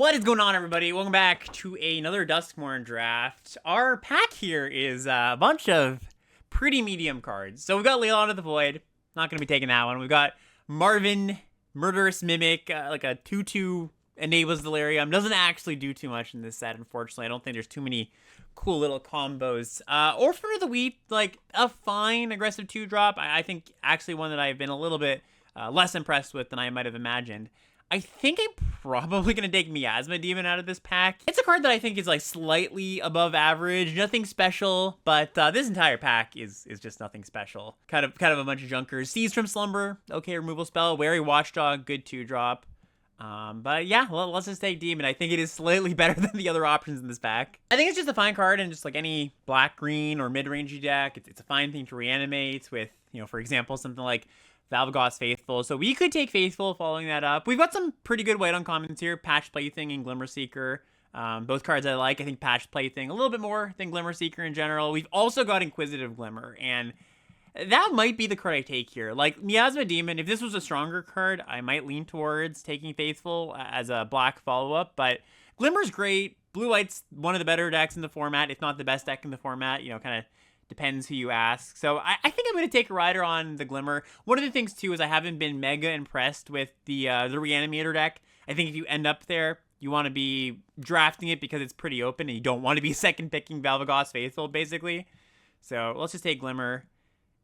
What is going on, everybody? Welcome back to another Duskmourn Draft. Our pack here is a bunch of pretty medium cards. So we've got Leylon of the Void. Not going to be taking that one. We've got Marvin, Murderous Mimic, like a 2/2 enables Delirium. Doesn't actually do too much in this set, unfortunately. I don't think there's too many cool little combos. Orphan of the Wheat, like a fine aggressive 2-drop. I think actually one that I've been a little bit less impressed with than I might have imagined. I think I'm probably going to take Miasma Demon out of this pack. It's a card that I think is like slightly above average, nothing special, but this entire pack is just nothing special. Kind of a bunch of junkers. Seize from Slumber, okay removal spell. Wary Watchdog, good 2-drop. But yeah, let's just take Demon. I think it is slightly better than the other options in this pack. I think it's just a fine card in just like any black-green or mid-rangey deck. It's a fine thing to reanimate with, you know, for example, something like Valvagos Faithful. So we could take Faithful following that up. We've got some pretty good white uncommons here. Patch Plaything and Glimmer Seeker. Both cards I like. I think Patch Plaything a little bit more than Glimmer Seeker in general. We've also got Inquisitive Glimmer, and that might be the card I take here. Like Miasma Demon, if this was a stronger card, I might lean towards taking Faithful as a black follow-up, but Glimmer's great. Blue-White's one of the better decks in the format, if not the best deck in the format, you know, kind of depends who you ask. So I think I'm going to take a rider on the Glimmer. One of the things, too, is I haven't been mega impressed with the Reanimator deck. I think if you end up there, you want to be drafting it because it's pretty open, and you don't want to be second-picking Valvagos Faithful, basically. So let's just take Glimmer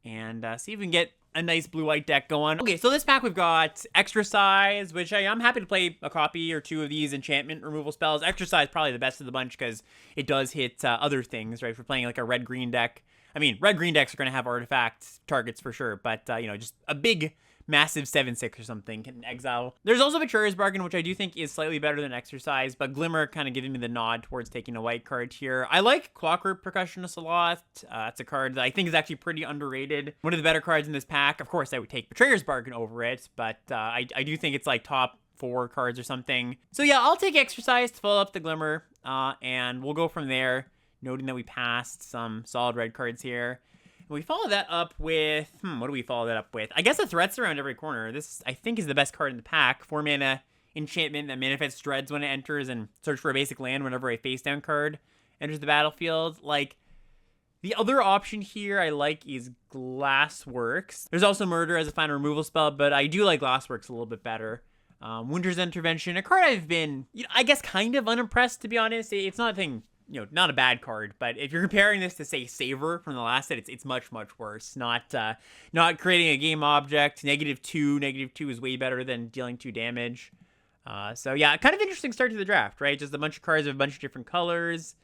and see if we can get a nice blue-white deck going. Okay, so this pack we've got Exercise, which I'm happy to play a copy or two of these enchantment removal spells. Exercise probably the best of the bunch because it does hit other things, right? If you're playing like a red-green deck. I mean, red-green decks are going to have artifact targets for sure, but, you know, just a big, massive 7/6 or something can exile. There's also Betrayer's Bargain, which I do think is slightly better than Exercise, but Glimmer kind of giving me the nod towards taking a white card here. I like Clockwork Percussionist a lot. It's a card that I think is actually pretty underrated. One of the better cards in this pack. Of course, I would take Betrayer's Bargain over it, but I do think it's like top 4 cards or something. So yeah, I'll take Exercise to follow up the Glimmer, and we'll go from there, noting that we passed some solid red cards here. And we follow that up with, what do we follow that up with? I guess the Threats Around Every Corner. This, I think, is the best card in the pack. 4 mana enchantment that manifests dreads when it enters and search for a basic land whenever a face-down card enters the battlefield. Like, the other option here I like is Glassworks. There's also Murder as a final removal spell, but I do like Glassworks a little bit better. Winter's Intervention, a card I've been, you know, I guess kind of unimpressed, to be honest. It's not a thing, you know, not a bad card, but if you're comparing this to, say, Savor from the last set, it's much worse. Not creating a game object. -2 is way better than dealing 2 damage. So yeah, kind of interesting start to the draft, right? Just a bunch of cards of a bunch of different colors.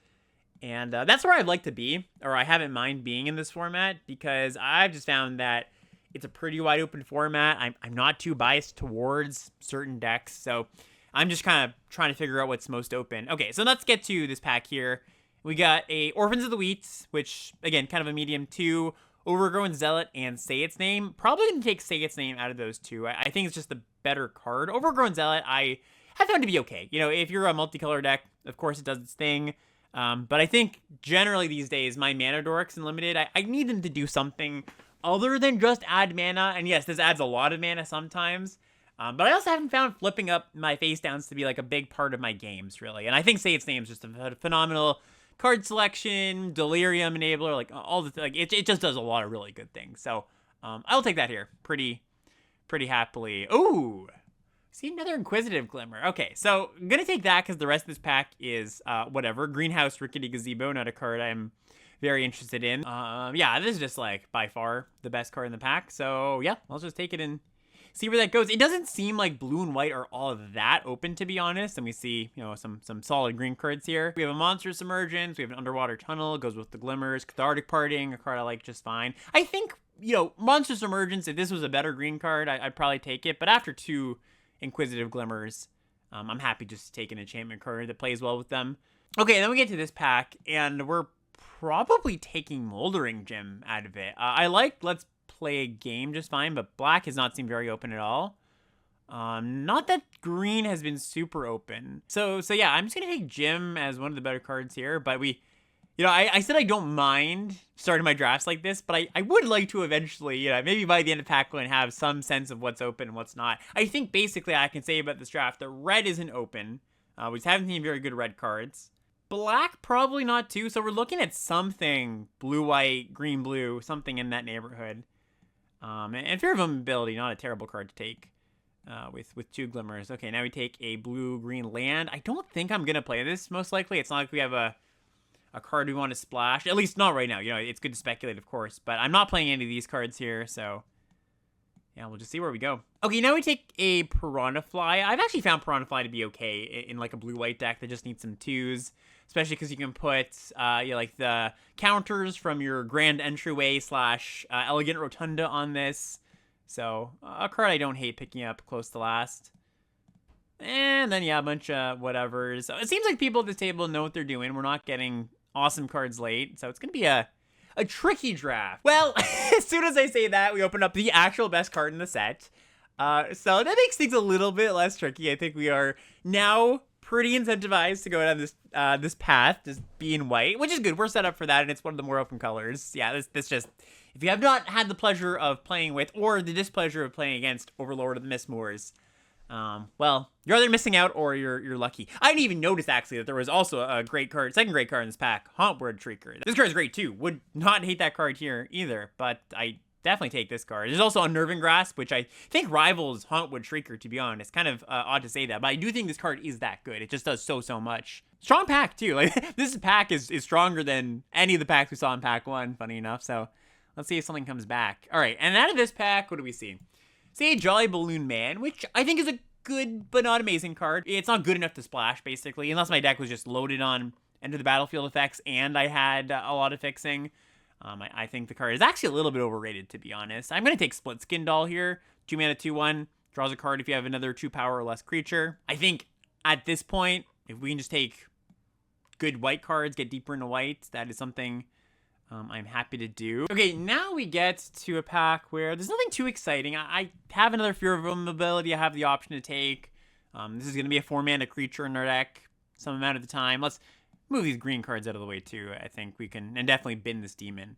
And that's where I'd like to be, or I have in mind being in this format, because I've just found that it's a pretty wide open format. I'm not too biased towards certain decks, so I'm just kind of trying to figure out what's most open. Okay, so let's get to this pack here. We got a Orphans of the Wheat, which, again, kind of a medium 2, Overgrown Zealot, and Say Its Name. Probably going to take Say Its Name out of those two. I think it's just the better card. Overgrown Zealot, I have found to be okay. You know, if you're a multicolor deck, of course it does its thing. But I think generally these days, my mana dorks in Limited, I need them to do something other than just add mana. And yes, this adds a lot of mana sometimes. But I also haven't found flipping up my face downs to be like a big part of my games, really. And I think Say Its Name is just a phenomenal card selection, Delirium enabler, like all the like it just does a lot of really good things. So I'll take that here pretty happily. Ooh, see another Inquisitive Glimmer. Okay, so I'm gonna take that because the rest of this pack is whatever. Greenhouse Rickety Gazebo, not a card I'm very interested in. Yeah, this is just like by far the best card in the pack. So yeah, I'll just take it and see where that goes. It doesn't seem like blue and white are all that open, to be honest. And we see, you know, some solid green cards here. We have a Monstrous Emergence. We have an Underwater Tunnel. It goes with the Glimmers. Cathartic Parting, a card I like just fine. I think, you know, Monstrous Emergence, if this was a better green card, I'd probably take it. But after 2 Inquisitive Glimmers, I'm happy just to take an enchantment card that plays well with them. Okay, then we get to this pack, and we're probably taking Moldering Gem out of it. I like Let's Play a Game just fine, but black has not seemed very open at all. Not that green has been super open. So yeah, I'm just gonna take Jim as one of the better cards here, but we, you know, I said I don't mind starting my drafts like this, but I would like to eventually, you know, maybe by the end of pack one, have some sense of what's open and what's not. I think basically I can say about this draft that red isn't open. We just haven't seen very good red cards. Black, probably not too. So we're looking at something blue-white, green-blue, something in that neighborhood. And Fear of Immobility, not a terrible card to take with 2 glimmers. Okay, now we take a blue-green land. I don't think I'm going to play this, most likely. It's not like we have a card we want to splash. At least not right now. You know, it's good to speculate, of course. But I'm not playing any of these cards here, so yeah, we'll just see where we go. Okay, now we take a Piranha Fly. I've actually found Piranha Fly to be okay in like a blue-white deck that just needs some 2s. Especially because you can put like the counters from your Grand Entryway / Elegant Rotunda on this. So a card I don't hate picking up close to last. And then, yeah, a bunch of whatevers. So it seems like people at this table know what they're doing. We're not getting awesome cards late. So it's going to be a tricky draft. Well, as soon as I say that, we open up the actual best card in the set. So that makes things a little bit less tricky. I think we are now pretty incentivized to go down this path, just being white, which is good. We're set up for that, and it's one of the more open colors. Yeah, this just, if you have not had the pleasure of playing with, or the displeasure of playing against Overlord of the Mistmoors, well, you're either missing out or you're lucky. I didn't even notice, actually, that there was also a great card, second great card in this pack, Hauntward Shrieker. This card is great, too. Would not hate that card here, either, but I definitely take this card. There's also Unnerving Grasp, which I think rivals Hauntwood Shrieker, to be honest. Kind of odd to say that, but I do think this card is that good. It just does so much. Strong pack, too. Like, this pack is stronger than any of the packs we saw in pack 1, funny enough. So let's see if something comes back. All right, and out of this pack, what do we see? See a Jolly Balloon Man, which I think is a good but not amazing card. It's not good enough to splash, basically, unless my deck was just loaded on Enter the Battlefield effects and I had a lot of fixing. I think the card is actually a little bit overrated, to be honest. I'm going to take Split Skin Doll here. 2 mana, 2/1. Draws a card if you have another 2 power or less creature. I think at this point, if we can just take good white cards, get deeper into white, that is something I'm happy to do. Okay, now we get to a pack where there's nothing too exciting. I have another Fear of Immobility I have the option to take. This is going to be a 4 mana creature in our deck some amount of the time. Let's move these green cards out of the way too. I think we can, and definitely bin this demon.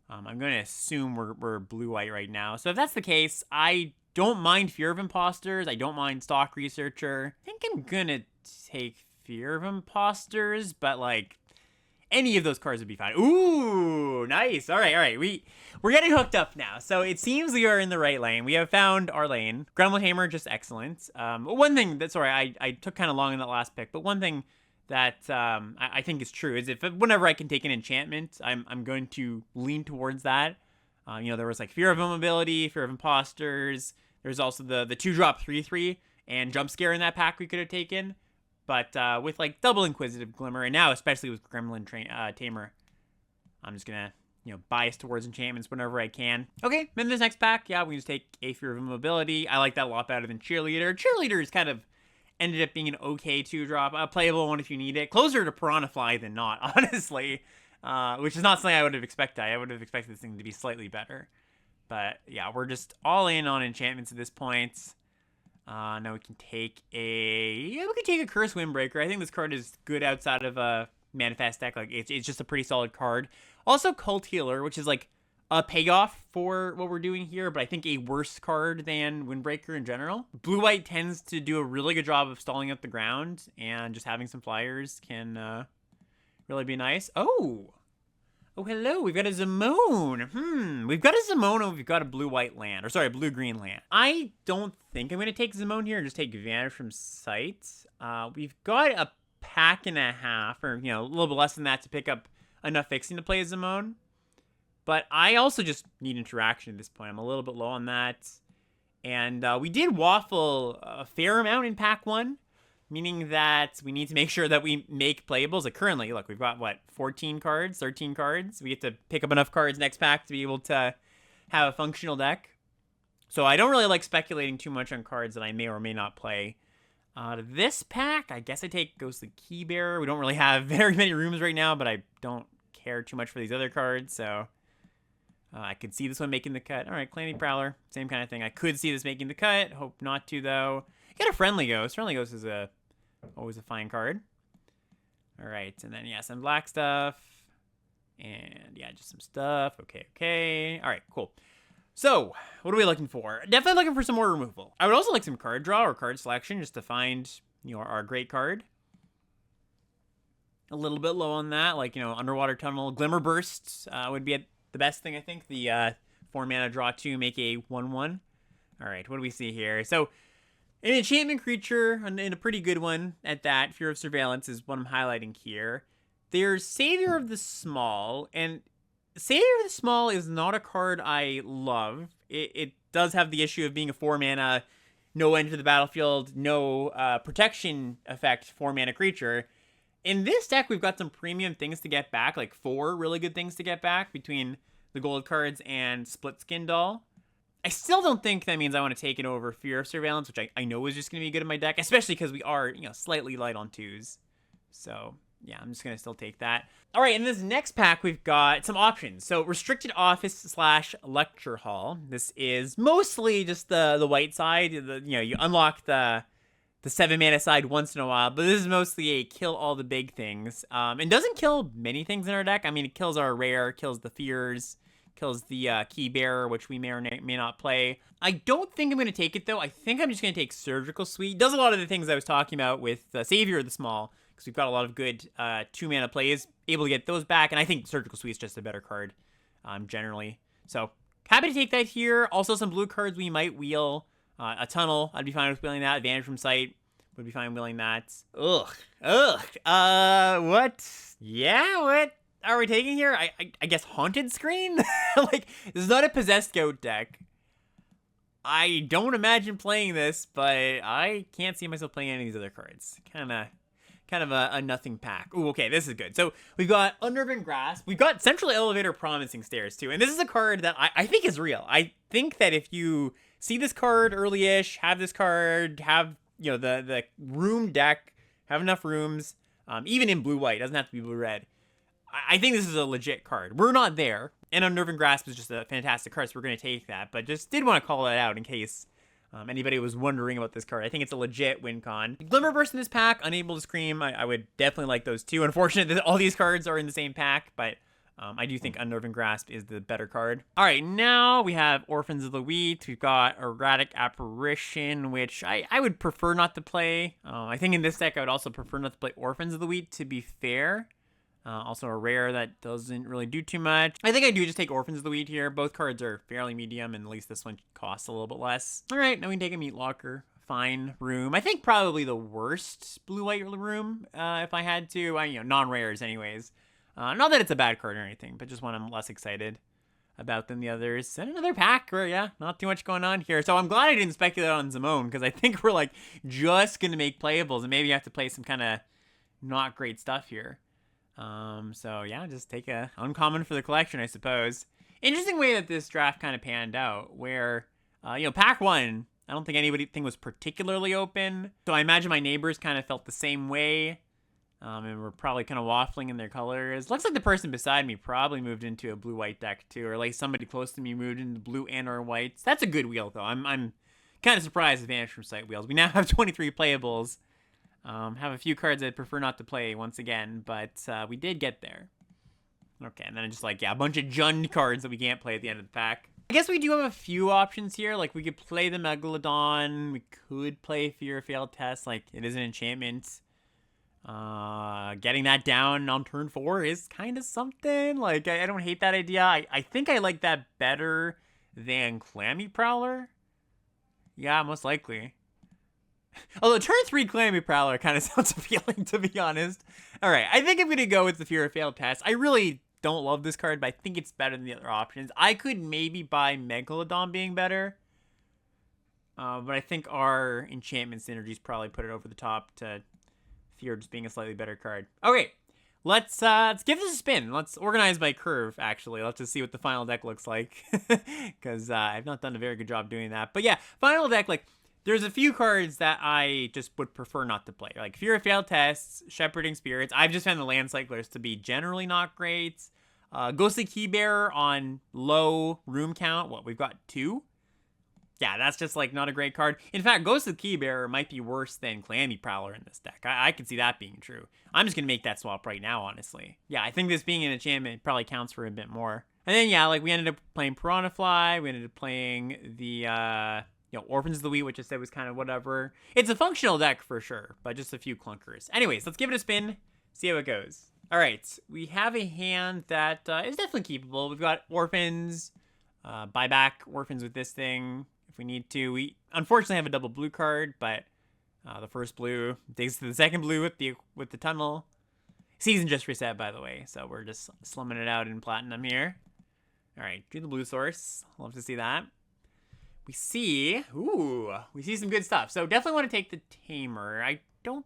I'm going to assume we're blue-white right now. So if that's the case, I don't mind Fear of Imposters. I don't mind Stock Researcher. I think I'm going to take Fear of Imposters, but like any of those cards would be fine. Ooh, nice. All right. We're getting hooked up now. So it seems we are in the right lane. We have found our lane. Gremlin Tamer, just excellent. One thing that's, sorry, I took kind of long in that last pick, but one thing that I think is true is if whenever I can take an enchantment, I'm going to lean towards that. There was like Fear of Immobility, Fear of Imposters. There's also the 2-drop 3/3 and Jump Scare in that pack we could have taken. But with like double Inquisitive Glimmer, and now especially with Gremlin Tamer, I'm just gonna bias towards enchantments whenever I can. Okay, then this next pack, yeah, we just take a Fear of Immobility. I like that a lot better than Cheerleader. Cheerleader is kind of ended up being an okay 2-drop, a playable one if you need it. Closer to Piranha Fly than not, honestly. Which is not something I would have expected. I would have expected this thing to be slightly better. But yeah, we're just all in on enchantments at this point. Now we can take a Curse Windbreaker. I think this card is good outside of a Manifest deck. Like it's just a pretty solid card. Also Cult Healer, which is like a payoff for what we're doing here, but I think a worse card than Windbreaker in general. Blue-white tends to do a really good job of stalling up the ground, and just having some flyers can really be nice. Oh, hello, we've got a Zimone. We've got a Zimone and we've got a blue-white land. Or sorry, blue-green land. I don't think I'm going to take Zimone here and just take Vanish from Sight. We've got a pack and a half, or, a little bit less than that to pick up enough fixing to play a Zimone. But I also just need interaction at this point. I'm a little bit low on that. And we did waffle a fair amount in pack 1, meaning that we need to make sure that we make playables. Like currently, look, we've got, 14 cards, 13 cards. We get to pick up enough cards next pack to be able to have a functional deck. So I don't really like speculating too much on cards that I may or may not play. This pack, I guess I take Ghostly Keybearer. We don't really have very many rooms right now, but I don't care too much for these other cards, so I could see this one making the cut. All right, Clanny Prowler, same kind of thing. I could see this making the cut. Hope not to, though. You got a Friendly Ghost. Friendly Ghost is always a fine card. All right, and then, yeah, some black stuff. And, yeah, just some stuff. Okay. All right, cool. So, what are we looking for? Definitely looking for some more removal. I would also like some card draw or card selection just to find, our great card. a little bit low on that. Like, you know, Underwater Tunnel, Glimmer Burst would be the best thing, I think. The 4 mana draw 2, make a 1/1. All right, what do we see here? So, an enchantment creature, and a pretty good one at that. Fear of Surveillance is what I'm highlighting here. There's Savior of the Small, and Savior of the Small is not a card I love. It does have the issue of being a 4 mana, no enter the battlefield, no protection effect 4 mana creature. In this deck, we've got some premium things to get back, like 4 really good things to get back between the gold cards and Split Skin Doll. I still don't think that means I want to take it over Fear of Surveillance, which I know is just going to be good in my deck, especially because we are, you know, slightly light on 2s. So, yeah, I'm just going to still take that. All right, in this next pack, we've got some options. So, Restricted Office / Lecture Hall. This is mostly just the white side. You know, you unlock the 7 mana side once in a while, but this is mostly a kill all the big things. It doesn't kill many things in our deck. I mean, it kills our rare, kills the fears, kills the Key Bearer, which we may or may not play. I don't think I'm going to take it, though. I think I'm just going to take Surgical Suite. It does a lot of the things I was talking about with Savior of the Small, because we've got a lot of good 2 mana plays, able to get those back, and I think Surgical Suite is just a better card, generally. So, happy to take that here. Also, some blue cards we might wheel. A Tunnel, I'd be fine with wheeling that. Advantage from Sight, would be fine wheeling that. Ugh. What? Yeah, what are we taking here? I guess Haunted Screen? Like, this is not a Possessed Goat deck. I don't imagine playing this, but I can't see myself playing any of these other cards. Kind of a nothing pack. Ooh, okay, this is good. So we've got Unnerving Grasp. We've got Central Elevator, Promising Stairs, too. And this is a card that I think is real. I think that if you see this card early-ish, have this card, have, you know, the room deck, have enough rooms, even in blue-white, doesn't have to be blue-red. I think this is a legit card. We're not there, and Unnerving Grasp is just a fantastic card, so we're going to take that, but just did want to call that out in case anybody was wondering about this card. I think it's a legit win con. Glimmer Burst in this pack, Unable to Scream, I would definitely like those too. Unfortunate that all these cards are in the same pack, but I do think Unnerving Grasp is the better card. All right, now we have Orphans of the Wheat. We've got Erratic Apparition, which I would prefer not to play. I think in this deck, I would also prefer not to play Orphans of the Wheat, to be fair. Also a rare that doesn't really do too much. I think I do just take Orphans of the Wheat here. Both cards are fairly medium, and at least this one costs a little bit less. All right, now we can take a Meat Locker. Fine room. I think probably the worst blue-white room, if I had to. You know, non-rares anyways. Not that it's a bad card or anything, but just one I'm less excited about than the others. And another pack where, yeah, not too much going on here. So I'm glad I didn't speculate on Zimone, because I think we're, like, just going to make playables, and maybe you have to play some kind of not great stuff here. So, yeah, just take a uncommon for the collection, I suppose. Interesting way that this draft kind of panned out, where, you know, pack 1, I don't think anything was particularly open. So I imagine my neighbors kind of felt the same way. And we're probably kind of waffling in their colors. Looks like the person beside me probably moved into a blue-white deck too, or like somebody close to me moved into blue and/or whites. That's a good wheel though. I'm kind of surprised at Vanish from Sight wheels. We now have 23 playables. Have a few cards I'd prefer not to play once again, but we did get there. Okay, and then just like, yeah, a bunch of Jund cards that we can't play at the end of the pack. I guess we do have a few options here. Like, we could play the Megalodon. We could play Fear of Failed Test. Like, it is an enchantment. Getting that down on turn 4 is kind of something. Like, I don't hate that idea. I think I like that better than Clammy Prowler. Yeah, most likely. Although turn 3 Clammy Prowler kind of sounds appealing, to be honest. All right, I think I'm going to go with the Fear of Failed Test. I really don't love this card, but I think it's better than the other options. I could maybe buy Megalodon being better. But I think our enchantment synergies probably put it over the top to Fear just being a slightly better card. Okay, let's give this a spin. Let's organize by curve, actually. Let's just see what the final deck looks like. Because I've not done a very good job doing that. But yeah, final deck, like, there's a few cards that I just would prefer not to play. Like Fear of Failed Tests, Shepherding Spirits. I've just found the Land Cyclers to be generally not great. Ghostly Keybearer on low room count. What, we've got 2? Yeah, that's just, like, not a great card. In fact, Ghostly Keybearer might be worse than Clammy Prowler in this deck. I could see that being true. I'm just going to make that swap right now, honestly. Yeah, I think this being an enchantment probably counts for a bit more. And then, yeah, like, we ended up playing Piranha Fly. We ended up playing the, you know, Orphans of the Wheat, which I said was kind of whatever. It's a functional deck for sure, but just a few clunkers. Anyways, let's give it a spin. See how it goes. All right, we have a hand that is definitely keepable. We've got orphans, buy back orphans with this thing if we need to. We unfortunately have a double blue card, but the first blue digs to the second blue with the tunnel. Season just reset, by the way, so we're just slumming it out in platinum here. All right, do the blue source. Love to see that. We see some good stuff. So definitely want to take the Tamer. I don't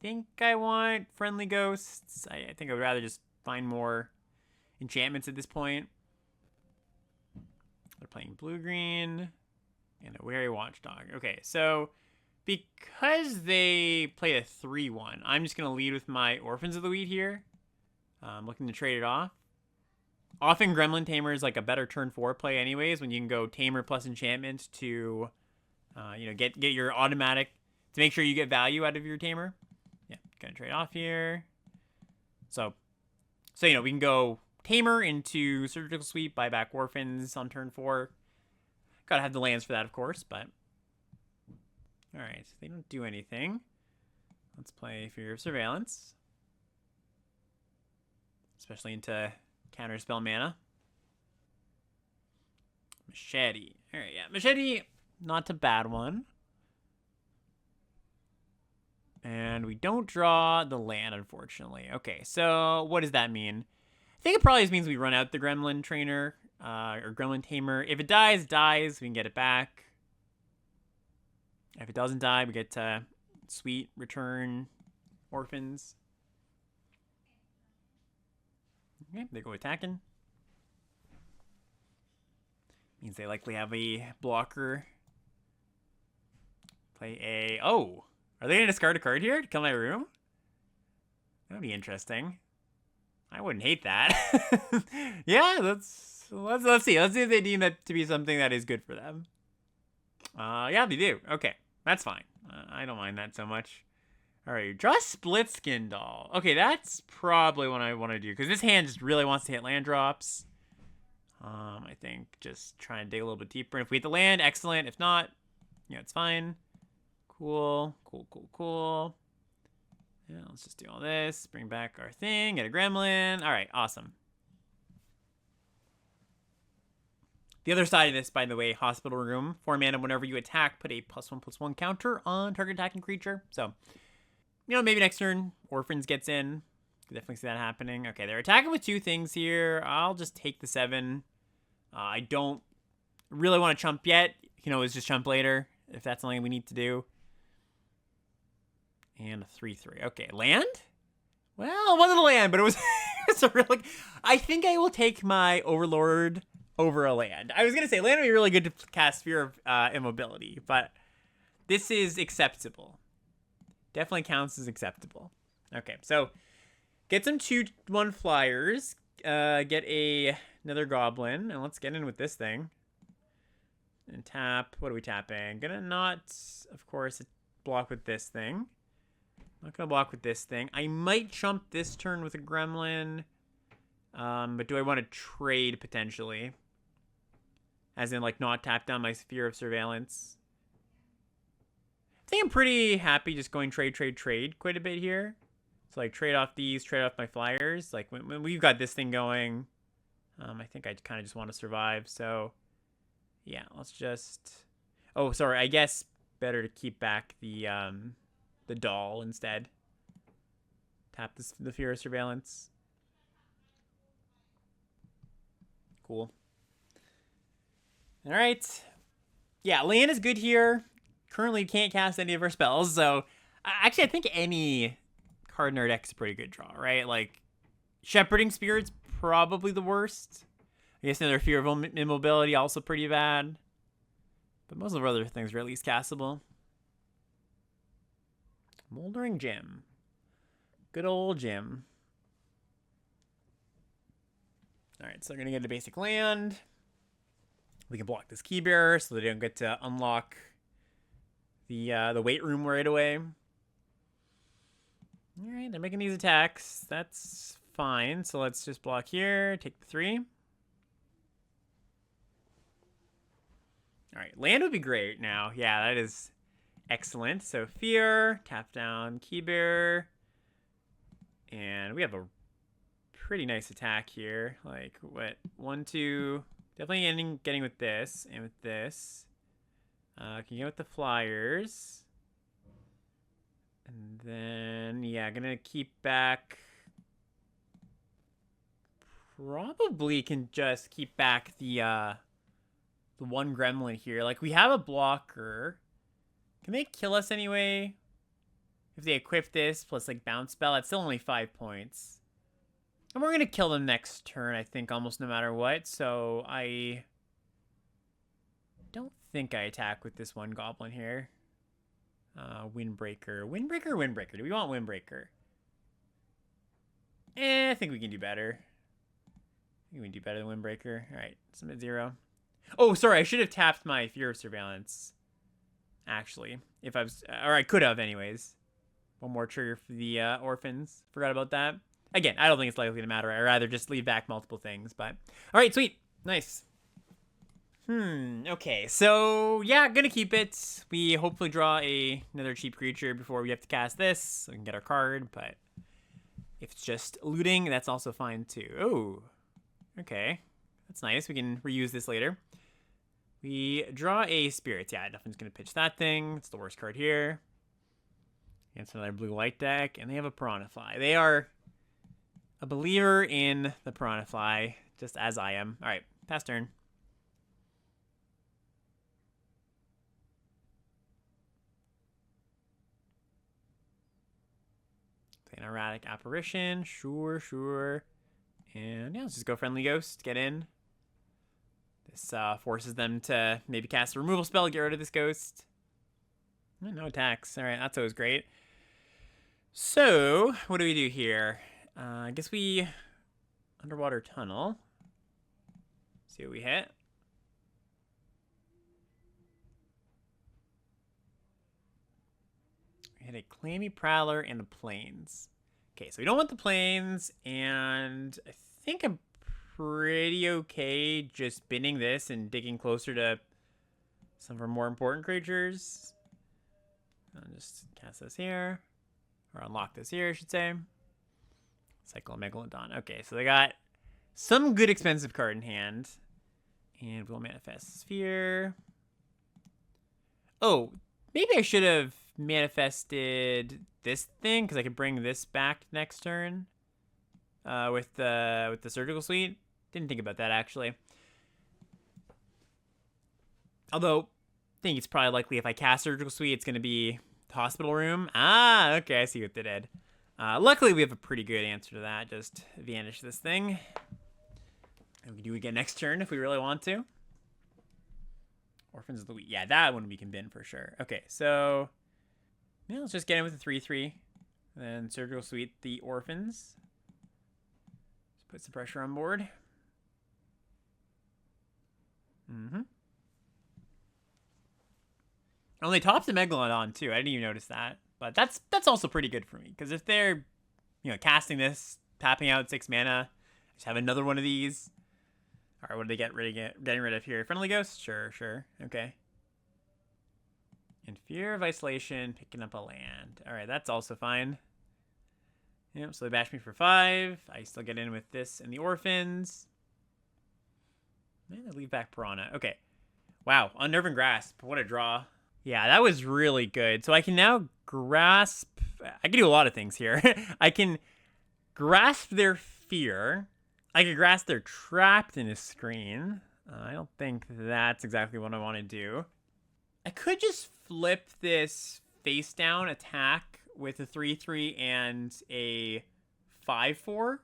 think I want friendly ghosts. I think I would rather just find more enchantments at this point. They're playing blue-green and a wary watchdog. Okay, so because they played a 3-1, I'm just going to lead with my Orphans of the Wheat here. I'm looking to trade it off. Often Gremlin Tamer is like a better turn 4 play anyways, when you can go Tamer plus enchantment to, get your automatic, to make sure you get value out of your Tamer. Yeah, gonna trade off here. So we can go Tamer into Surgical Sweep, buy back Orphans on turn 4. Gotta have the lands for that, of course, but... Alright, they don't do anything. Let's play Fear of Surveillance. Especially into counterspell mana. Machete. Alright, yeah. Machete, not a bad one. And we don't draw the land, unfortunately. Okay, so what does that mean? I think it probably just means we run out the Gremlin Trainer, or Gremlin Tamer. If it dies, we can get it back. If it doesn't die, we get to sweet return Orphans. Okay, they go attacking. Means they likely have a blocker. Play a... Oh! Are they going to discard a card here to kill my room? That would be interesting. I wouldn't hate that. Yeah, let's see. Let's see if they deem that to be something that is good for them. Yeah, they do. Okay, that's fine. I don't mind that so much. All right, draw a Split Skin Doll. Okay, that's probably what I want to do, because this hand just really wants to hit land drops. I think just try and dig a little bit deeper. If we hit the land, excellent. If not, yeah, it's fine. Cool. Yeah, let's just do all this. Bring back our thing. Get a gremlin. All right, awesome. The other side of this, by the way, Hospital Room. 4 mana, whenever you attack, put a +1/+1 counter on target attacking creature. So, maybe next turn, Orphans gets in. Could definitely see that happening. Okay, they're attacking with 2 things here. I'll just take the 7. I don't really want to chump yet. You can always just chump later if that's something we need to do. And a 3/3. Okay, land? Well, it wasn't a land, but it was it's a really... I think I will take my Overlord over a land. I was going to say, land would be really good to cast Sphere of Immobility, but this is acceptable. Definitely counts as acceptable. Okay, so get some 2/1 flyers. Get another goblin, and let's get in with this thing. And tap. What are we tapping? Gonna not, of course, block with this thing. Not gonna block with this thing. I might chump this turn with a gremlin. But do I want to trade potentially? As in, like, not tap down my Sphere of Surveillance. I think I'm pretty happy just going trade quite a bit here. So, like, trade off these, trade off my flyers. Like, when we've got this thing going, I think I kind of just want to survive. So, yeah, let's just... Oh, sorry, I guess better to keep back the doll instead. Tap the Fear of Surveillance. Cool. All right. Yeah, land is good here. Currently can't cast any of our spells, so... Actually, I think any card in our deck is a pretty good draw, right? Like, Shepherding Spirit's probably the worst. I guess another Fear of Immobility also pretty bad. But most of our other things are at least castable. Moldering Gem. Good old Gem. Alright, so they're going to get a basic land. We can block this Key Bearer so they don't get to unlock the weight room right away. Alright, they're making these attacks. That's fine. So let's just block here. Take the 3. Alright, land would be great now. Yeah, that is excellent. So Fear, tap down Key Bearer. And we have a pretty nice attack here. Like, what? 1, 2. Definitely getting with this and with this. Can you get with the flyers? And then, yeah, gonna keep back. Probably can just keep back the one gremlin here. Like, we have a blocker. Can they kill us anyway? If they equip this plus, like, bounce spell, that's still only 5 points. And we're gonna kill them next turn, I think, almost no matter what. So, I don't think I attack with this one goblin here. Windbreaker. Windbreaker, Windbreaker. Do we want Windbreaker? I think we can do better. I think we can do better than Windbreaker. Alright, submit 0. Oh, sorry, I should have tapped my Fear of Surveillance. Actually. If I was... Or I could have, anyways. One more trigger for the orphans. Forgot about that. Again, I don't think it's likely to matter. I'd rather just leave back multiple things, but... Alright, sweet. Nice. Okay, so, yeah, gonna keep it. We hopefully draw another cheap creature before we have to cast this, so we can get our card, but if it's just looting, that's also fine too. Oh, okay. That's nice. We can reuse this later. We draw a Spirits. Yeah, nothing's gonna pitch that thing. It's the worst card here. Against another blue-white deck, and they have a Piranha-Fly. They are a believer in the Piranha-Fly, just as I am. Alright, pass turn. An erratic apparition, sure. And yeah, let's just go friendly ghost, get in. This forces them to maybe cast a removal spell, get rid of this ghost. No attacks. All right, that's always great. So, what do we do here? I guess we underwater tunnel. See what we hit. Hit a Clammy Prowler and the Plains. Okay, so we don't want the Plains, and I think I'm pretty okay just binning this and digging closer to some of our more important creatures. I'll just cast this here, or unlock this here, I should say. Cycle of Megalodon. Okay, so they got some good expensive card in hand, and we'll manifest Sphere. Oh, maybe I should have manifested this thing because I could bring this back next turn with the surgical suite. Didn't think about that actually. Although, I think it's probably likely if I cast surgical suite, it's going to be the hospital room. Ah, okay, I see what they did. Luckily, we have a pretty good answer to that. Just vanish this thing. And we can do it again next turn if we really want to. Orphans of the Wheat. Yeah, that one we can bin for sure. Okay, so... yeah, let's just get in with the 3/3. Then Surgical Suite the Orphans. Just put some pressure on board. Oh, they topped the Megalodon too. I didn't even notice that. But that's also pretty good for me. Because if they're, casting this, tapping out 6 mana, just have another one of these. Alright, what do they getting rid of here? Friendly Ghost? Sure. Okay. And Fear of Isolation, picking up a land. Alright, that's also fine. Yep, so they bash me for 5. I still get in with this and the Orphans. And I leave back Piranha. Okay. Wow, Unnerving Grasp. What a draw. Yeah, that was really good. So I can now grasp... I can do a lot of things here. I can grasp their fear. I can grasp their trapped in a screen. I don't think that's exactly what I want to do. I could just flip this face down attack with a 3/3 and a 5/4.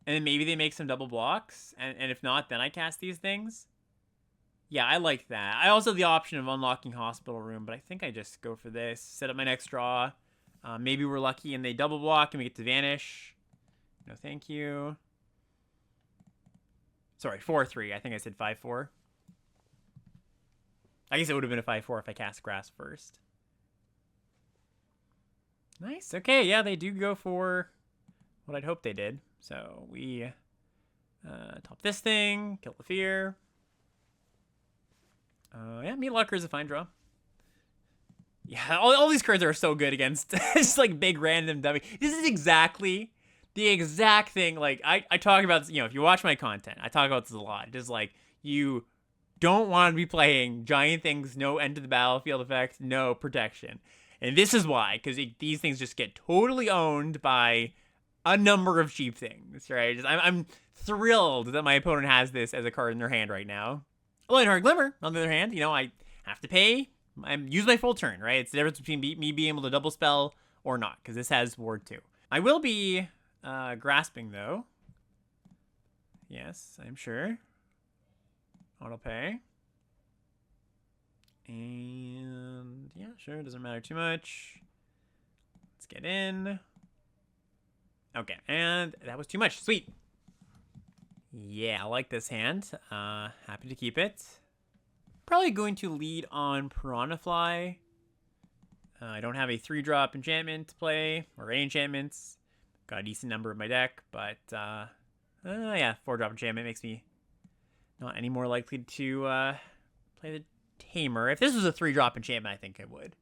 And then maybe they make some double blocks. And if not, then I cast these things. Yeah, I like that. I also have the option of unlocking Hospital Room, but I think I just go for this. Set up my next draw. Maybe we're lucky and they double block and we get to vanish. No, thank you. Sorry, 4/3. I think I said 5/4. I guess it would have been a 5/4 if I cast Grasp first. Nice. Okay, yeah, they do go for what I'd hoped they did. So we top this thing, kill the fear. Yeah, Meat Locker is a fine draw. Yeah, all these cards are so good against just like big random dummy. This is exactly the exact thing. Like I talk about, you know, if you watch my content, I talk about this a lot. Just like you don't want to be playing giant things, no end to the battlefield effect, no protection. And this is why, because these things just get totally owned by a number of cheap things, right? I'm thrilled that my opponent has this as a card in their hand right now. Lionheart Glimmer, on the other hand, you know, I have to pay. I use my full turn, right? It's the difference between me being able to double spell or not, because this has Ward 2. I will be grasping, though. Yes, I'm sure. Auto pay. And yeah, sure, doesn't matter too much. Let's get in. Okay, and that was too much. Sweet. Yeah, I like this hand. Happy to keep it. Probably going to lead on Piranha Fly. I don't have a 3-drop enchantment to play, or any enchantments. Got a decent number in my deck, but yeah, 4-drop enchantment makes me not any more likely to play the Tamer. If this was a 3-drop enchantment, I think I would.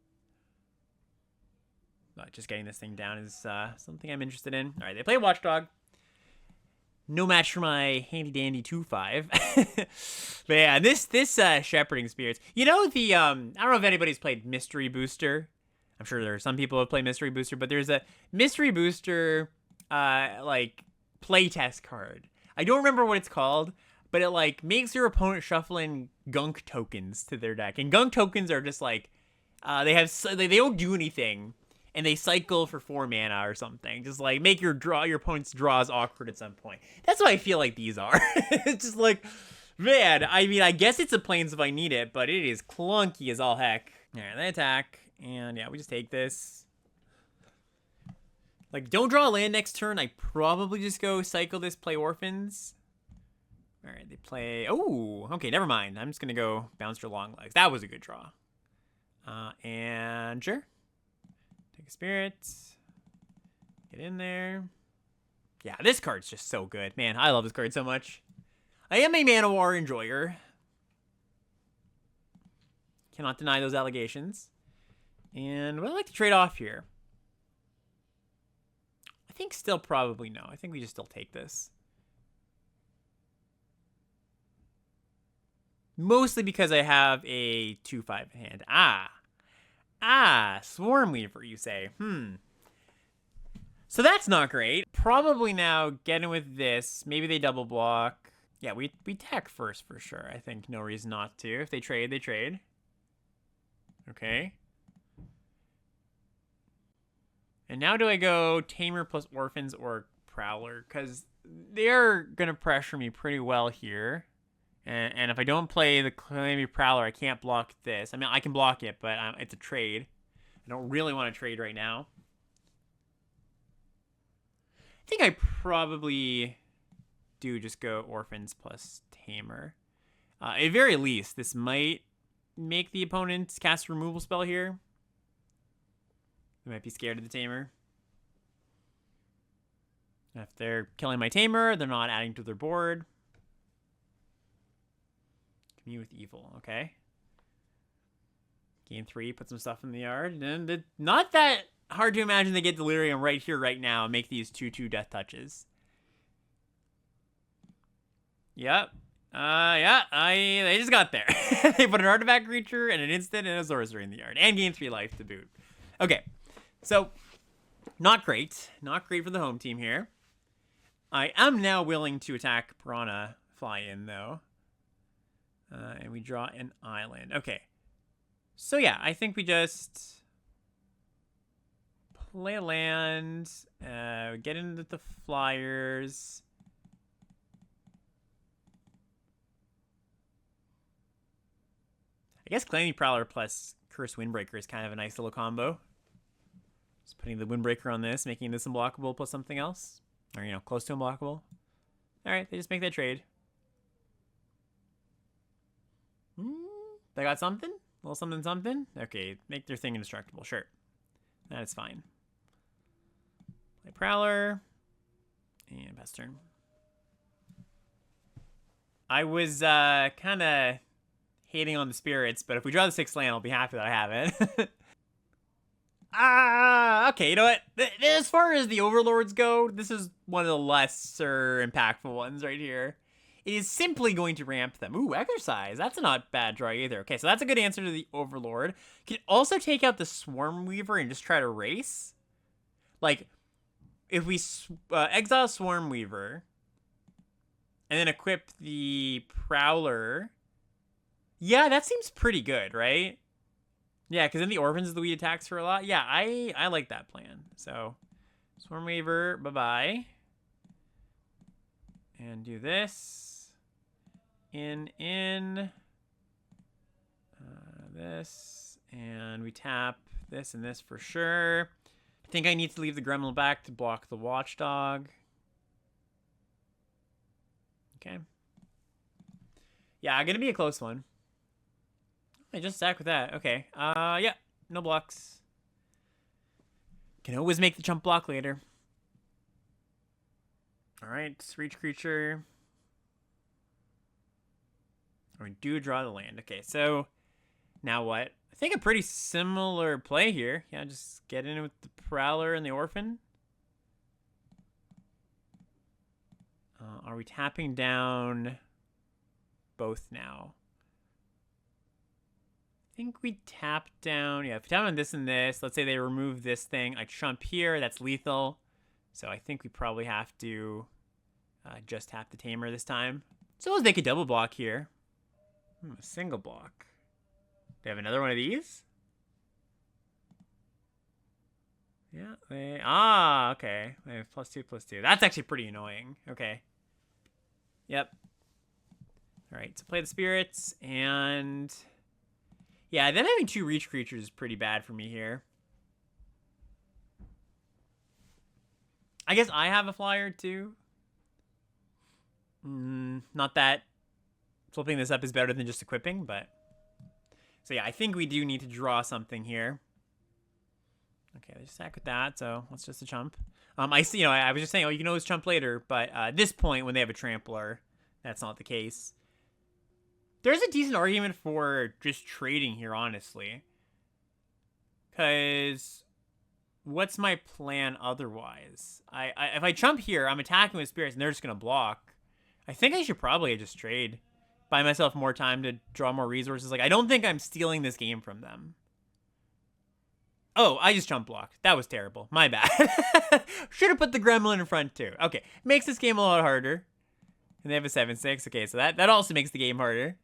But just getting this thing down is something I'm interested in. All right, they play Watchdog. No match for my handy-dandy 2-5. But yeah, this Shepherding Spirits. You know the, I don't know if anybody's played Mystery Booster. I'm sure there are some people who have played Mystery Booster, but there's a Mystery Booster, like, playtest card. I don't remember what it's called, but it, like, makes your opponent shuffle in gunk tokens to their deck. And gunk tokens are just, like, they don't do anything. And they cycle for 4 mana or something. Just like make your opponent's draws awkward at some point. That's what I feel like these are. It's just like, man, I mean, I guess it's a plains if I need it, but it is clunky as all heck. Alright, they attack. And yeah, we just take this. Like, don't draw a land next turn. I probably just go cycle this, play Orphans. Alright, they play... Oh, okay, never mind. I'm just going to go bounce your long legs. That was a good draw. And sure. Take a Spirit. Get in there. Yeah, this card's just so good. Man, I love this card so much. I am a Mana War enjoyer. Cannot deny those allegations. And what I'd like to trade off here. I think still probably no. I think we just still take this. Mostly because I have a 2/5 in hand. Swarm Weaver, you say. So that's not great. Probably now getting with this. Maybe they double block. Yeah, we attack first for sure. I think no reason not to. If they trade, they trade. Okay. And now do I go Tamer plus Orphans or Prowler? Because they're going to pressure me pretty well here. And if I don't play the Calamity Prowler, I can't block this. I mean, I can block it, but it's a trade. I don't really want to trade right now. I think I probably do just go Orphans plus Tamer. At very least, this might make the opponent cast a removal spell here. They might be scared of the Tamer. If they're killing my Tamer, they're not adding to their board. Commune with Evil, okay. Game 3, put some stuff in the yard. And not that hard to imagine they get Delirium right here, right now, and make these 2/2 death touches. Yep. They just got there. They put an artifact creature and an instant and a sorcery in the yard. And gain 3 life to boot. Okay. So, not great. Not great for the home team here. I am now willing to attack Piranha Fly in, though. And we draw an island. Okay. So, yeah, I think we just play a land, get into the flyers. I guess Calamity Prowler plus Curse Windbreaker is kind of a nice little combo. Just putting the Windbreaker on this, making this unblockable plus something else. Or, you know, close to unblockable. Alright, they just make that trade. They got something? A little something something? Okay, make their thing indestructible. Sure. That is fine. Play Prowler. And pass turn. I was kind of hating on the spirits, but if we draw the 6th land, I'll be happy that I have it. Okay, you know what? As far as the overlords go, this is one of the lesser impactful ones right here. It is simply going to ramp them. Ooh, exercise. That's a not bad draw either. Okay, so that's a good answer to the overlord. Can also take out the swarm weaver and just try to race. Like, if we exile swarm weaver and then equip the prowler, yeah, that seems pretty good, right? Yeah, because then the orphans the lead attacks for a lot. Yeah, I like that plan. So, swarm weaver, bye-bye. And do this. This. And we tap this and this for sure. I think I need to leave the gremlin back to block the watchdog. Okay. Yeah, gonna be a close one. I just stack with that. Okay. Yeah. No blocks. Can always make the chump block later. Alright, reach creature. We do draw the land. Okay, so now what? I think a pretty similar play here. Yeah, just get in with the prowler and the orphan. Are we tapping down both now? I think we tap down. Yeah, if we tap on this and this, let's say they remove this thing. I chump here. That's lethal. So I think we probably have to just tap the tamer this time. Suppose they could double block here. A single block. They have another one of these? Yeah, they... Ah, okay. They have +2/+2. That's actually pretty annoying. Okay. Yep. Alright, so play the spirits, and... Yeah, them having 2 reach creatures is pretty bad for me here. I guess I have a flyer, too. Not that flipping this up is better than just equipping, but... So yeah, I think we do need to draw something here. Okay, let's stack with that, so let's just a chump. I see, I was just saying, oh, you can always chump later, but at this point, when they have a trampler, that's not the case. There's a decent argument for just trading here, honestly. Because what's my plan otherwise? If I chump here, I'm attacking with spirits, and they're just going to block. I think I should probably just trade. Buy myself more time to draw more resources. Like, I don't think I'm stealing this game from them. Oh, I just chump blocked. That was terrible. My bad. Should have put the gremlin in front, too. Okay, makes this game a lot harder. And they have a 7/6. Okay, so that also makes the game harder.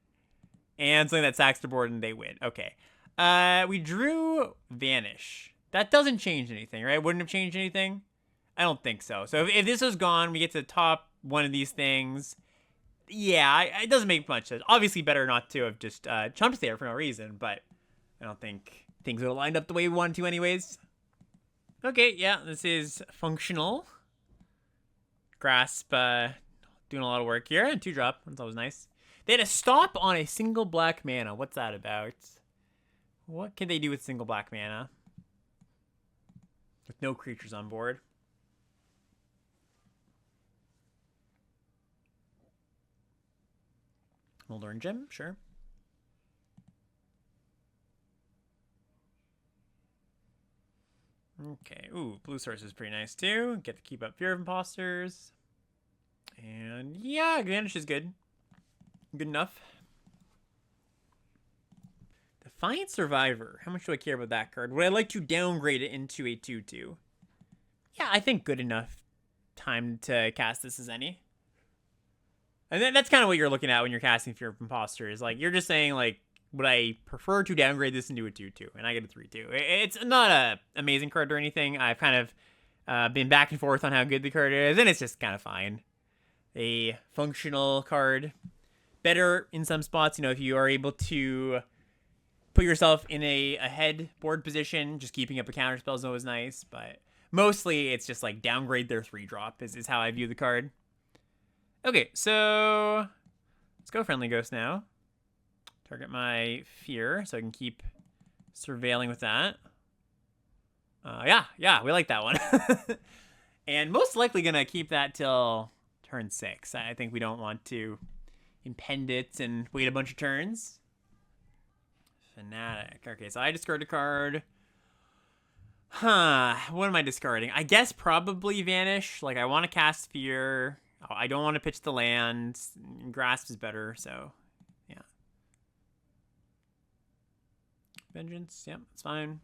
And something that sacks the board and they win. Okay. We drew Vanish. That doesn't change anything, right? Wouldn't have changed anything? I don't think so. So if this was gone, we get to the top one of these things. Yeah, it doesn't make much sense. Obviously, better not to have just chumped there for no reason, but I don't think things would have lined up the way we wanted to anyways. Okay, yeah, this is functional. Grasp, doing a lot of work here. And 2-drop, that's always nice. They had a stop on a single black mana. What's that about? What can they do with single black mana? With no creatures on board. Moldorn Gem, sure. Okay, ooh, blue source is pretty nice too. Get to keep up Fear of Imposters. And yeah, Vanish is good. Good enough. Defiant Survivor. How much do I care about that card? Would I like to downgrade it into a 2/2? Yeah, I think good enough time to cast this as any. And that's kind of what you're looking at when you're casting Fear of Imposters. Like, you're just saying, like, would I prefer to downgrade this into a 2/2? And I get a 3/2. It's not a amazing card or anything. I've kind of been back and forth on how good the card is, and it's just kind of fine. A functional card. Better in some spots, if you are able to put yourself in a head board position, just keeping up a counter spell is always nice, but mostly it's just like downgrade their 3-drop is how I view the card. Okay, so let's go Friendly Ghost now. Target my Fear so I can keep surveilling with that. Yeah, we like that one. And most likely gonna keep that till turn 6. I think we don't want to impend it and wait a bunch of turns. Fanatic. Okay, so I discard a card. What am I discarding? I guess probably Vanish. Like, I want to cast Fear. I don't want to pitch the land. Grasp is better, so yeah. Vengeance, yep, that's fine.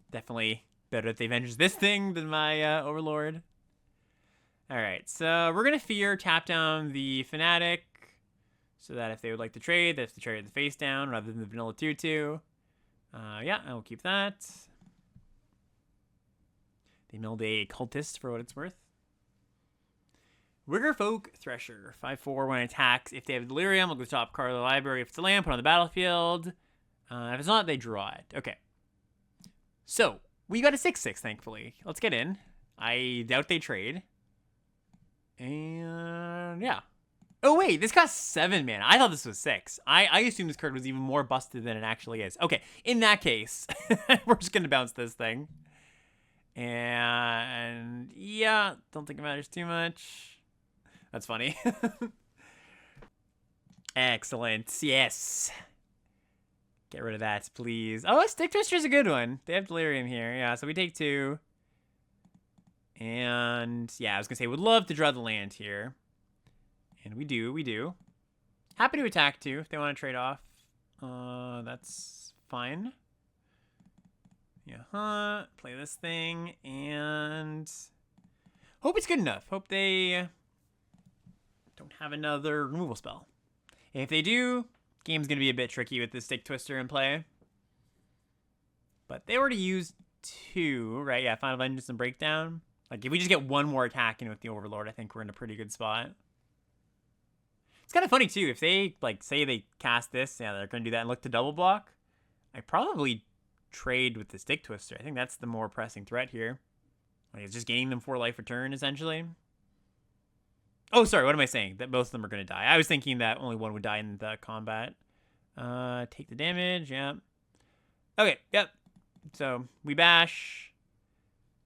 Definitely better if they Vengeance this thing than my Overlord. Alright, so we're going to Fear, tap down the Fanatic, so that if they would like to trade, they have to trade the face down rather than the vanilla 2-2. Yeah, I will keep that. They milled a Cultist for what it's worth. Wiggerfolk Thresher, 5/4 when it attacks. If they have Delirium, we'll go top card of the library. If it's a land, put it on the battlefield. If it's not, they draw it. Okay. So, we got a 6/6, thankfully. Let's get in. I doubt they trade. And, yeah. Oh, wait, this costs 7 mana. I thought this was 6. I assumed this card was even more busted than it actually is. Okay, in that case, we're just going to bounce this thing. And, yeah, don't think it matters too much. That's funny. Excellent, yes. Get rid of that, please. Oh, Stick Twister's a good one. They have Delirium here. Yeah, so we take 2. And, yeah, I was going to say, would love to draw the land here. And we do. Happy to attack, too, if they want to trade off. That's fine. Yeah, play this thing, and hope it's good enough. Hope they don't have another removal spell. If they do, game's going to be a bit tricky with this Stick Twister in play. But they already used 2, right? Yeah, Final Vengeance and Breakdown. Like, if we just get one more attack in with the Overlord, I think we're in a pretty good spot. It's kind of funny, too. If they, like, say they cast this, yeah, they're going to do that and look to double block. I probably trade with the Stick Twister. I think that's the more pressing threat here. Like, it's just gaining them 4 life return, essentially. Oh, sorry, what am I saying? That both of them are going to die. I was thinking that only one would die in the combat. Take the damage, yeah. Okay, yep. So, we bash.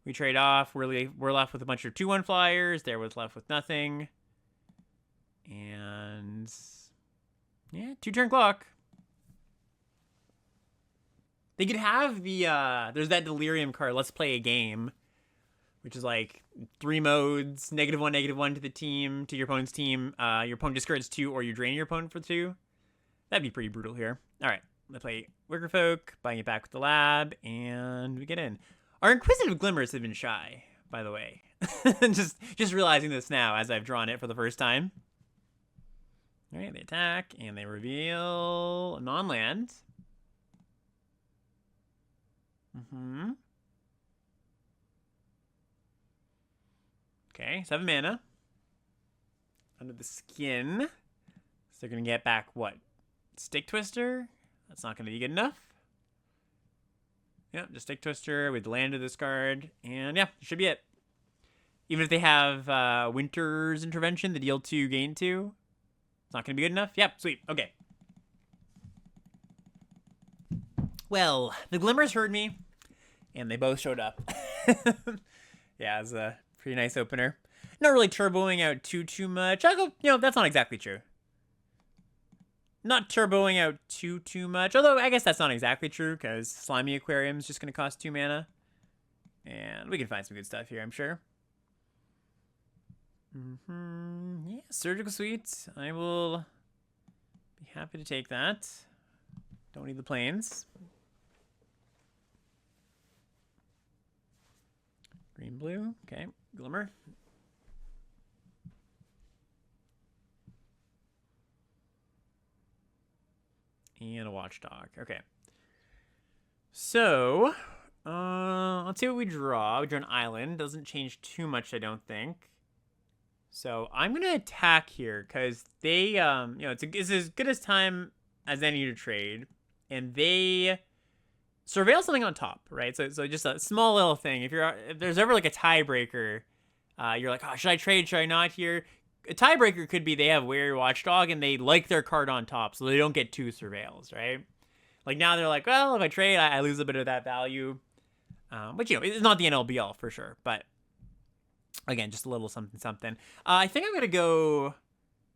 We trade off. We're left with a bunch of 2/1 flyers. They're left with nothing. And, yeah, 2-turn clock. They could have the, there's that Delirium card, Let's Play a Game, which is like 3 modes, -1/-1 to the team, to your opponent's team. Your opponent discards 2, or you drain your opponent for 2. That'd be pretty brutal here. All right, let's play Wiggerfolk, buying it back with the lab, and we get in. Our Inquisitive Glimmers have been shy, by the way. just realizing this now as I've drawn it for the first time. All right, they attack, and they reveal a non-land. Okay, 7 mana. Under the skin. So they're going to get back, what? Stick Twister? That's not going to be good enough. Yep, just Stick Twister with land to this card. And yeah, should be it. Even if they have Winter's Intervention, the deal 2, gain 2. It's not going to be good enough? Yep, sweet. Okay. Well, the Glimmers heard me, and they both showed up. Yeah, it was a pretty nice opener. Not really turboing out too much. I'll go, that's not exactly true. Not turboing out too much. Although, I guess that's not exactly true, because Slimy Aquarium's just going to cost 2 mana. And we can find some good stuff here, I'm sure. Yeah, Surgical Suite. I will be happy to take that. Don't need the planes. Green, blue. Okay, Glimmer. And a Watchdog. Okay. So, let's see what we draw. We draw an island. Doesn't change too much, I don't think. So, I'm going to attack here because they, it's as good as time as any to trade. And they surveil something on top, right? So just a small little thing. If there's ever like a tiebreaker, you're like, oh, should I trade? Should I not here? A tiebreaker could be they have Weary Watchdog and they like their card on top, so they don't get 2 surveils, right? Like now they're like, well, if I trade, I lose a bit of that value. But it's not the NLBL for sure. But again, just a little something. I think I'm gonna go.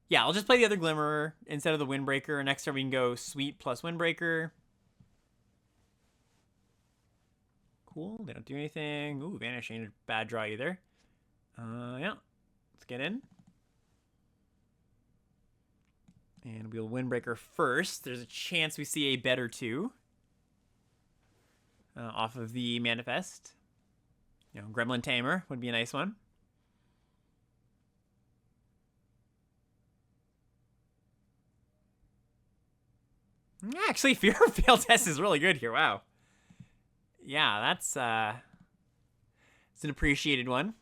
Yeah, I'll just play the other Glimmer instead of the Windbreaker. Next turn we can go Sweet plus Windbreaker. Cool. They don't do anything. Ooh, Vanish ain't a bad draw either. Yeah. Let's get in. And we'll Windbreaker first. There's a chance we see a better 2 off of the Manifest. You know, Gremlin Tamer would be a nice one. Actually, Fear of Fail Test is really good here. Wow. Yeah, that's it's an appreciated one.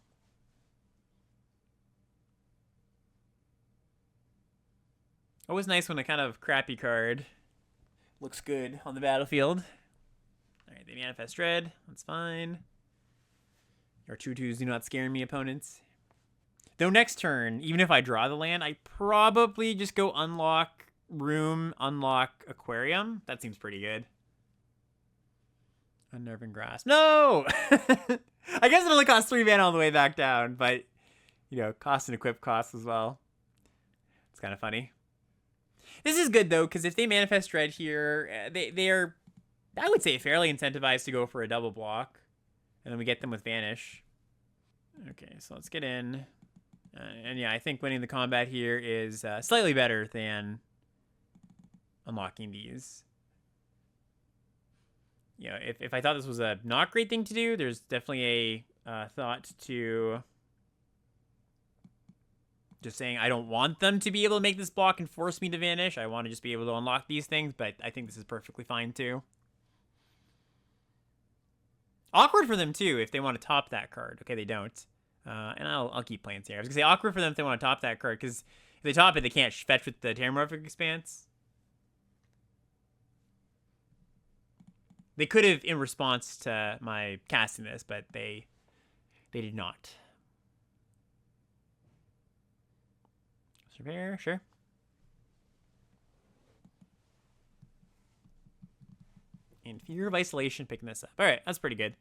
Always nice when a kind of crappy card looks good on the battlefield. Alright, they Manifest Dread. That's fine. Your 2/2s do not scare me, opponents. Though next turn, even if I draw the land, I probably just go unlock Room, unlock Aquarium. That seems pretty good. Unnerving Grasp. No! I guess it only costs 3 mana on the way back down, but, you know, cost and equip costs as well. It's kind of funny. This is good, though, because if they Manifest Dread here, they are, I would say, fairly incentivized to go for a double block. And then we get them with Vanish. Okay, so let's get in. And yeah, I think winning the combat here is slightly better than unlocking these. You know, if I thought this was a not great thing to do, there's definitely a thought to just saying I don't want them to be able to make this block and force me to Vanish. I want to just be able to unlock these things, but I think this is perfectly fine too. Awkward for them too if they want to top that card. Okay, they don't. And I'll keep playing here. I was gonna say awkward for them if they want to top that card, because if they top it, they can't fetch with the Terramorphic Expanse. They could have in response to my casting this, but they did not. Surveyor, sure. And Fear of Isolation picking this up. All right, that's pretty good.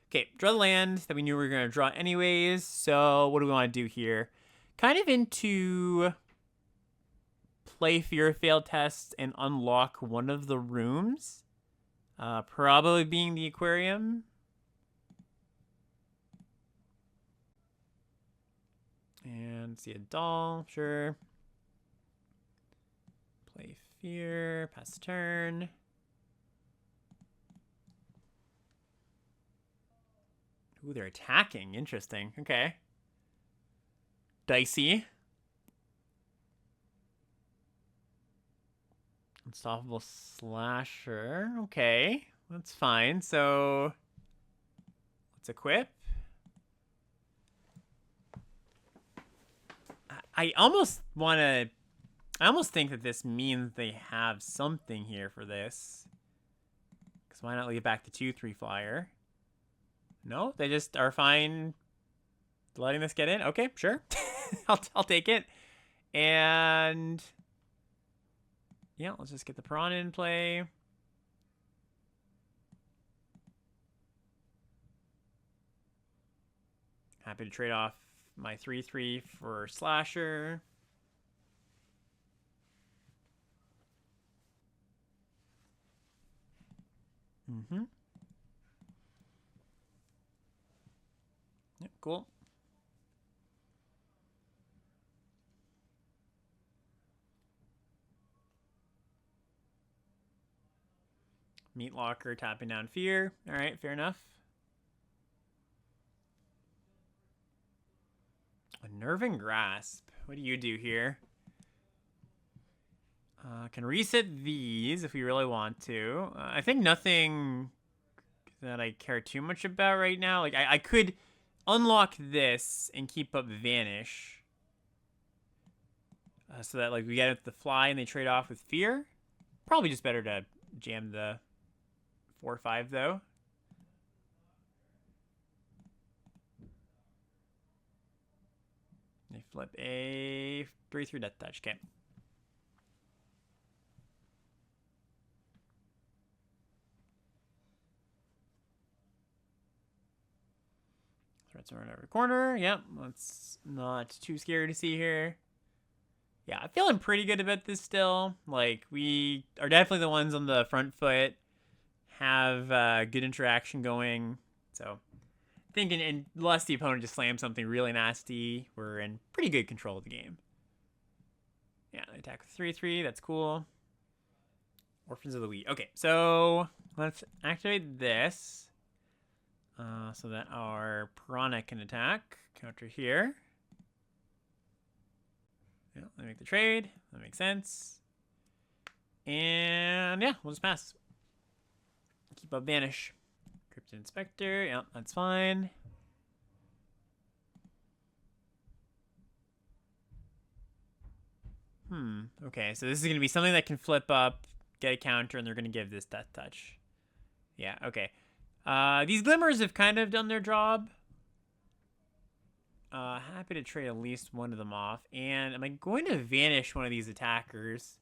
Okay, draw the land that we knew we were going to draw anyways. So what do we want to do here? Kind of into play Fear of Fail Test and unlock one of the rooms. Probably being the Aquarium. And see a doll, sure. Play Fear, pass the turn. Ooh, they're attacking. Interesting. Okay. Dicey. Unstoppable Slasher. Okay. That's fine. So let's equip. I almost want to... I almost think that this means they have something here for this. Because why not leave it back to 2/3 flyer? No, they just are fine letting this get in. Okay, sure. I'll take it. And yeah, let's just get the Piranha in play. Happy to trade off my 3/3 for Slasher. Mm-hmm. Yep, cool. Meat Locker, tapping down Fear. All right, fair enough. Unnerving Grasp. What do you do here? Can reset these if we really want to. I think nothing that I care too much about right now. Like I could unlock this and keep up Vanish. So that like we get the fly and they trade off with Fear. Probably just better to jam the 4/5 though. They flip a 3/3 Death Touch. Okay. Threats are in every corner. Yep, that's not too scary to see here. Yeah, I'm feeling pretty good about this still. Like, we are definitely the ones on the front foot. Have good interaction going. So thinking unless the opponent just slams something really nasty, we're in pretty good control of the game. Yeah, they attack with 3/3. That's cool. Orphans of the Wheat. Okay, so let's activate this so that our Piranha can attack. Counter here. Yeah, let me make the trade. That makes sense. And yeah, we'll just pass. Keep up Vanish. Cryptid Inspector. Yep, that's fine. Okay, so this is going to be something that can flip up, get a counter, and they're going to give this Death Touch. Yeah, okay. These Glimmers have kind of done their job. Happy to trade at least one of them off. And am I going to Vanish one of these attackers?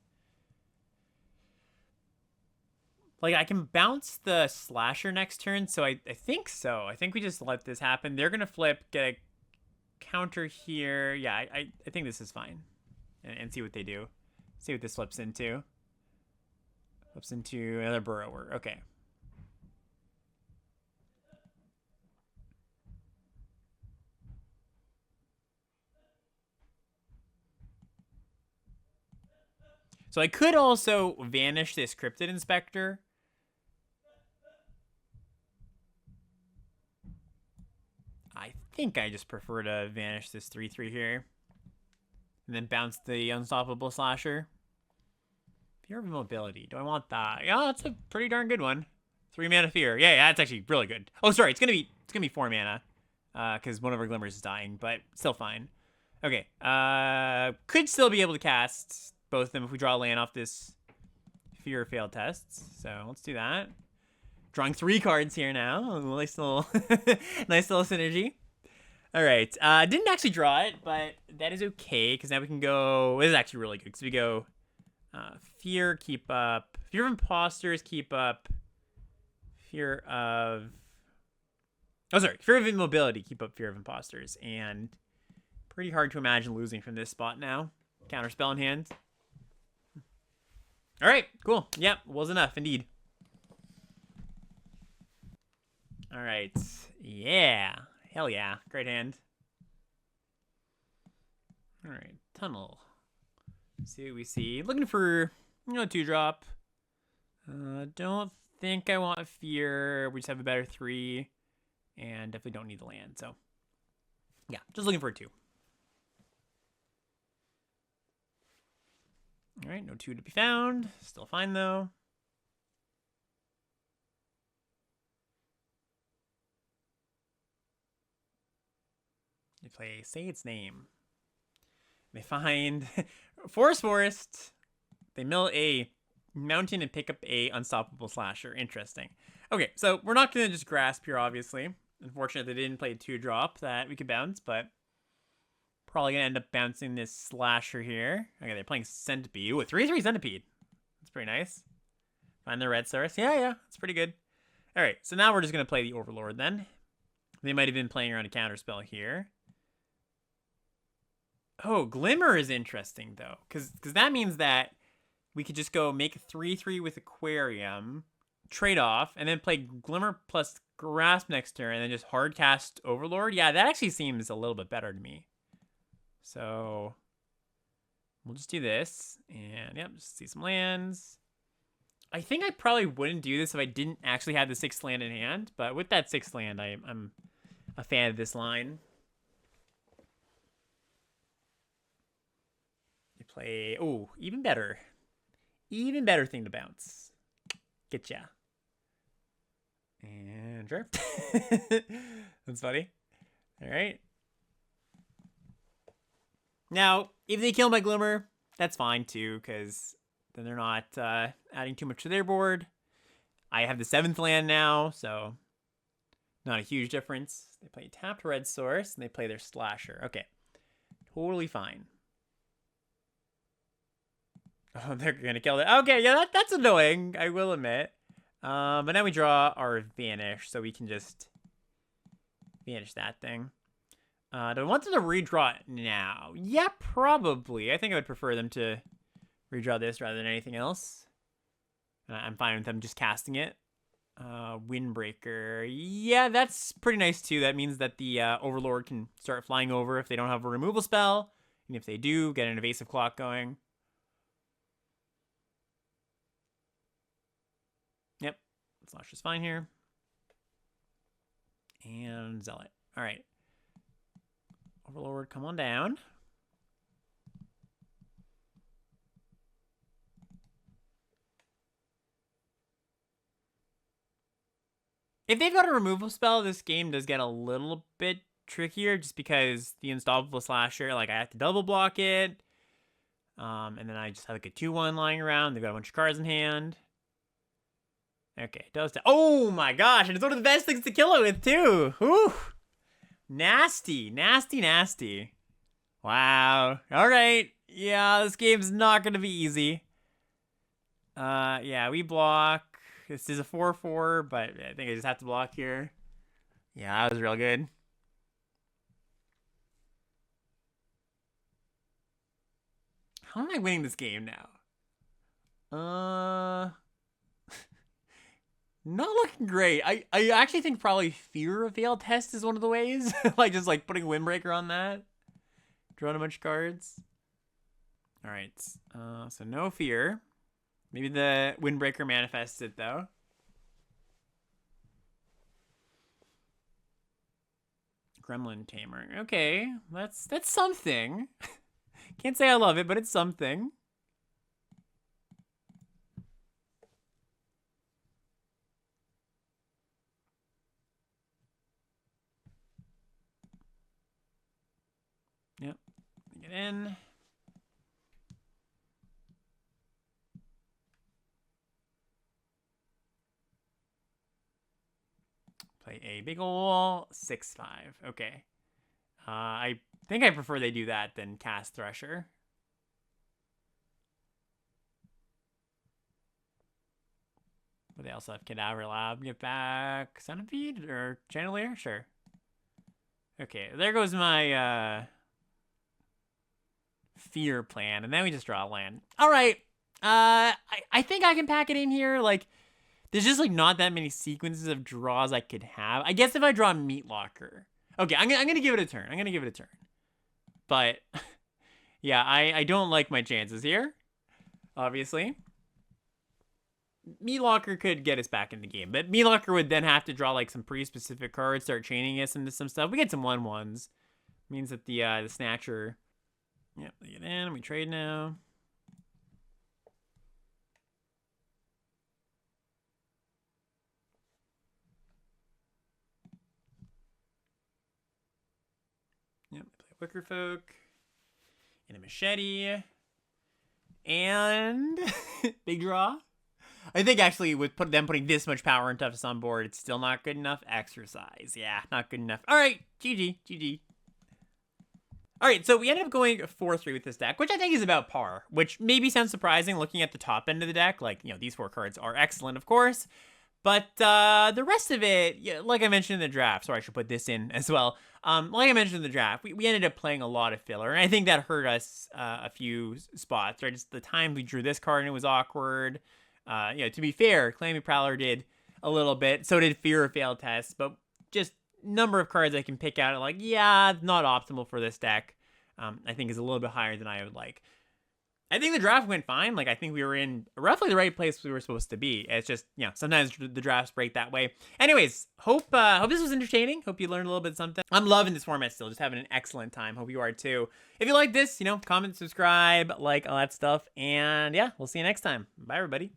Like, I can bounce the Slasher next turn, so I think so. I think we just let this happen. They're going to flip, get a counter here. Yeah, I think this is fine. And see what they do. See what this flips into. Flips into another Burrower. Okay. So I could also Vanish this Cryptid Inspector. I think I just prefer to Vanish this 3/3 here. And then bounce the Unstoppable Slasher. Fear of Immobility. Do I want that? Yeah, that's a pretty darn good one. 3 mana Fear. Yeah, that's actually really good. Oh, sorry, it's gonna be 4 mana. Because one of our Glimmers is dying, but still fine. Okay. Could still be able to cast both of them if we draw a land off this Fear or Failed tests. So let's do that. Drawing 3 cards here now. Nice little nice little synergy. All right, didn't actually draw it, but that is okay, because now we can go, this is actually really good, because we go Fear, keep up, Fear of Imposters, keep up, Fear of Immobility, keep up Fear of Imposters, and pretty hard to imagine losing from this spot now. Counterspell in hand. All right, cool, yep, was enough, indeed. All right, yeah. Hell yeah. Great hand. All right. Tunnel. Let's see what we see. Looking for, 2-drop. Don't think I want Fear. We just have a better 3. And definitely don't need the land. So, yeah. Just looking for a 2. All right. No 2 to be found. Still fine, though. They play Say Its Name. They find Forest. They mill a Mountain and pick up a Unstoppable Slasher. Interesting. Okay, so we're not going to just Grasp here, obviously. Unfortunately, they didn't play a 2-drop that we could bounce, but probably going to end up bouncing this Slasher here. Okay, they're playing Centipede. Ooh, a 3/3 Centipede. That's pretty nice. Find the red source. Yeah, that's pretty good. All right, so now we're just going to play the Overlord then. They might have been playing around a counterspell here. Oh, Glimmer is interesting, though, because that means that we could just go make a 3/3 with Aquarium, trade off, and then play Glimmer plus Grasp next turn, and then just hard cast Overlord. Yeah, that actually seems a little bit better to me. So we'll just do this, and yep, just see some lands. I think I probably wouldn't do this if I didn't actually have the 6th land in hand, but with that 6th land, I'm a fan of this line. Play, oh, even better thing to bounce. Getcha. And draft. That's funny. All right. Now, if they kill my Glimmer, that's fine too, because then they're not adding too much to their board. I have the 7th land now, so not a huge difference. They play tapped red source, and they play their Slasher. Okay. Totally fine. Oh, they're going to kill it. Okay, yeah, that's annoying, I will admit. But now we draw our Vanish, so we can just Vanish that thing. Do I want them to redraw it now? Yeah, probably. I think I would prefer them to redraw this rather than anything else. I'm fine with them just casting it. Windbreaker. Yeah, that's pretty nice too. That means that the Overlord can start flying over if they don't have a removal spell. And if they do, get an evasive clock going. Yep. Slash is fine here. And Zealot. All right. Overlord, come on down. If they've got a removal spell, this game does get a little bit trickier just because the Unstoppable Slasher, like I have to double block it. And then I just have like a 2/1 lying around. They've got a bunch of cards in hand. Okay, it does. Oh my gosh, and it's one of the best things to kill it with too. Whew. Nasty, nasty, nasty. Wow. All right. Yeah, this game's not going to be easy. Yeah, we block. This is a 4/4, but I think I just have to block here. Yeah, that was real good. How am I winning this game now? Not looking great. I actually think probably Fear of Veil Test is one of the ways. Like just like putting Windbreaker on that. Drawing a bunch of cards. Alright. So no Fear. Maybe the Windbreaker manifests it though. Gremlin Tamer. Okay. That's something. Can't say I love it, but it's something. Yep. Get in. Play a big ol' 6/5. Okay. I think I prefer they do that than cast Thresher. But they also have Cadaver Lab. Get back Centipede or Chandelier? Sure. Okay, there goes my Fear plan. And then we just draw a land. All right. I think I can pack it in here. Like, there's just like not that many sequences of draws I could have. I guess if I draw Meat Locker. Okay, I'm gonna give it a turn. I'm gonna give it a turn. But yeah, I don't like my chances here. Obviously. Meat Locker could get us back in the game, but Meat Locker would then have to draw like some pretty specific cards, start chaining us into some stuff. We get some 1/1s. Means that the Snatcher. Yep, they get in. We trade now. Yep, play a Wicker Folk. And a Machete. And big draw. I think actually with them putting this much power and toughness on board, it's still not good enough. Exercise. Yeah, not good enough. All right, GG, GG. All right, so we ended up going 4/3 with this deck, which I think is about par, which maybe sounds surprising looking at the top end of the deck. Like, you know, these 4 cards are excellent, of course. But the rest of it, yeah, like I mentioned in the draft, sorry, I should put this in as well. Like I mentioned in the draft, we ended up playing a lot of filler, and I think that hurt us a few spots, right? Just the time we drew this card and it was awkward. You know, to be fair, Clammy Prowler did a little bit, so did Fear of Failed Test, but just number of cards I can pick out, like, yeah, not optimal for this deck. I think is a little bit higher than I would like. I think the draft went fine. Like, I think we were in roughly the right place we were supposed to be. It's just, you know, sometimes the drafts break that way. Anyways, hope this was entertaining. Hope you learned a little bit of something. I'm loving this format still. Just having an excellent time. Hope you are too. If you like this, you know, comment, subscribe, like, all that stuff. And yeah, we'll see you next time. Bye, everybody.